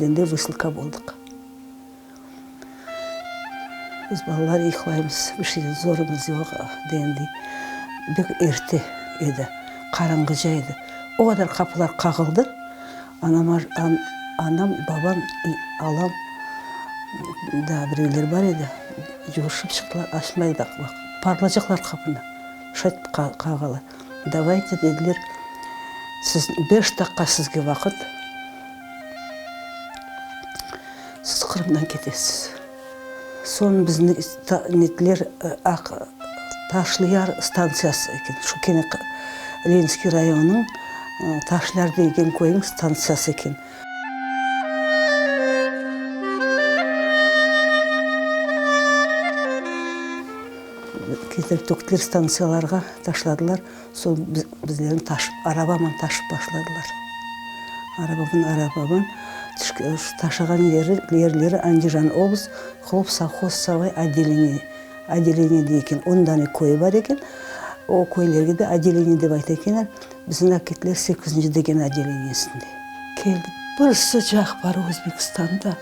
жерден де высылка болдық. Біз балалар ұйқылаймыз, бір şey зорымыз жоқ дегендей. Бек ерте еді, қараңғы жайды. О қадар қапылар қағылды. Анам, бабам, алам да біреулер бар еді. Жуышып шықтылар, ашмайды. Парлажақлар қапына. Шайтып қағалар. Давайте деділер, сіз 5 даққа сізге вақыт. Сіз Қырымнан кетесіз. Соны біздің нетілер Ташлыяр станциясы екен. Шукене Ленинский районының Ташлыяр деген көйдің станциясы екен. Кетіп төктілер станцияларға ташладылар. Сол біздерін арабаман ташып башладылар. Арабаман ташыған ерлері Андижан облыс, Хлоп совхоз савай отделение дейкен. Ондан көй бар екен. О көйлерге де отделение деп айта екенер. Біздің әкетлер 8-ші деген отделениесінде. Келді. Бір sıcақ бар Өзбекстанда.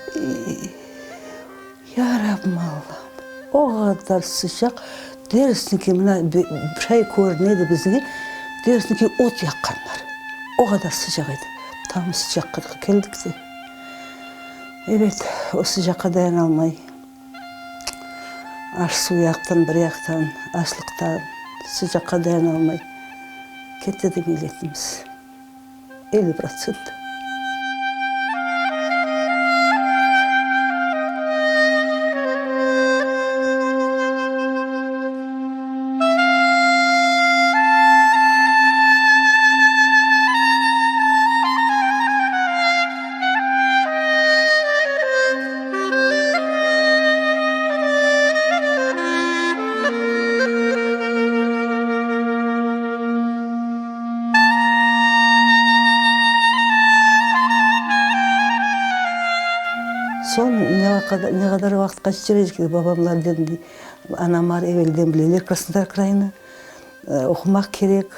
Ярабым Аллам. О қадар sıcақ. Дерісінке мына шай көрінеді бізге. Дерісінке от яққандар. О қадар sıcақ еді. Там sıcаққа келдік де. Evet, осы жаққа даян алмай. Аш су яқтан, бір яқтан, ашлықтан, sıcаққа даян алмай. Кетті де милетіміз. 50%. Сон не қадар уақытқа жүреді, бабамлар деді, анамар евелден білелер Краснодар крайына. Оқымақ керек,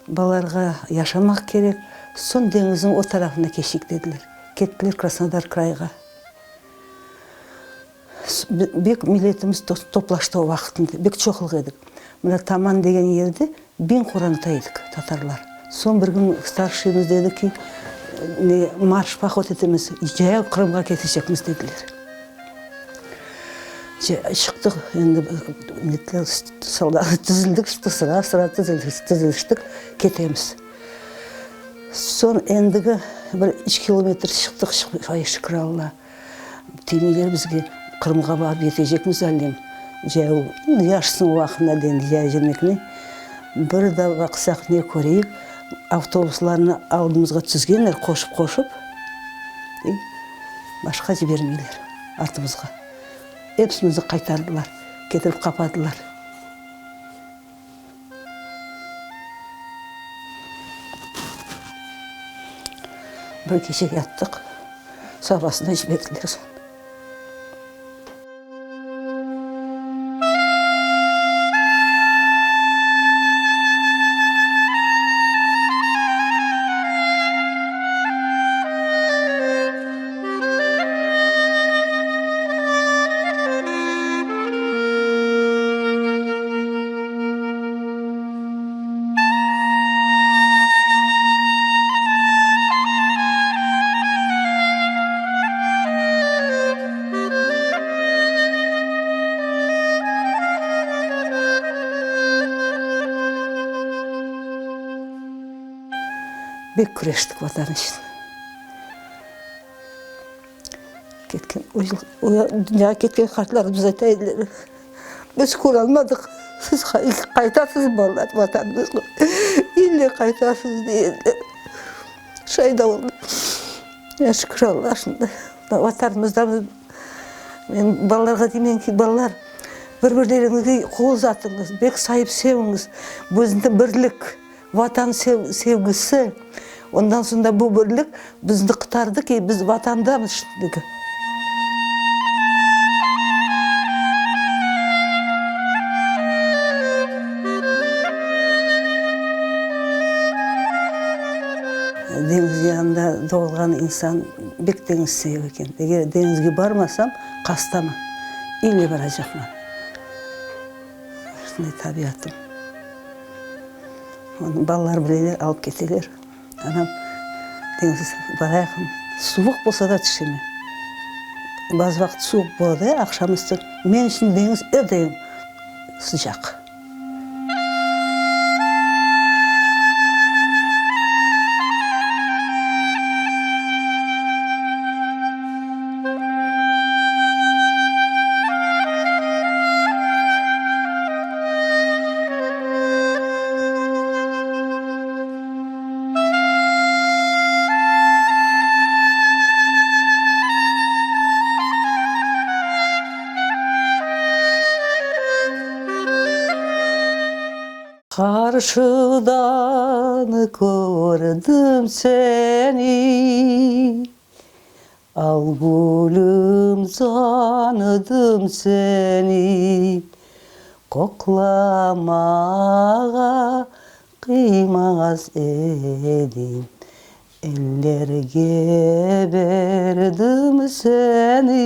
баларға яшамақ керек. Сон деңіздің о тарафына кешік деділер. Кеттілер Краснодар крайға. Бек милетіміз топлаштау вақытында, бек чоқылық едік. Мына Таман деген ерде бен қораңта едік, татарлар. Сон бір күн старшымыз деді ки, марш поход етеміз, жаяу Қырымға кетешекміз деділер. Шықтық, енді солдаты түзілдік, sıra түзілдік, кетеміз. Сон ендігі бір 3 километр шықтық, шүкір Алла. Темейлер бізге Қырымға барып етежекміз әлем. Жаяу, яшсын уақытына ден жай жүрмекіне. Бір да бақсақ не көрейік. Автобусларны алдымызға түзгенлер қошып, башқа жібермейлер артымызға. Епсімізді қайтардылар, кетіріп қападылар. Бір кеше яттық, сабасына жіберділер. Бек күрештік ватан үшін. Дүнияға кеткен қартларымыз айтайдылар. Біз көре алмадық. Сіз қайтасыз балалар ватанымызға. Еліне қайтасыз дейді. Шайда болды. Шүкір Алла шында. Ватанымызда мен балаларға деймін ки, балалар, бір-бірлеріңізге қол ұзатыңыз, бек сайып севіңіз. Өзінде бірлік, ватан sevgisi. Ondan sonra bu birlik bizni qıtardı ki biz vatandamız şimdi. Deniz yanında doğulgan insan bek deniz seviyor eken. Eğer denizge barmasam kastaman. İlle baracakman. Şunday tabiatım. Onu ballar bileler alıp keteler. Anam deniz barayakım. Soğuk bolsa da tişeme. Bazı vakit soğuk болады, akşamüstü. Men için deniz erdeyim sıcak. Karşıdan gördüm seni, al gülüm tanıdım seni, koklamağa kıymaz elim, ellerge verdim seni.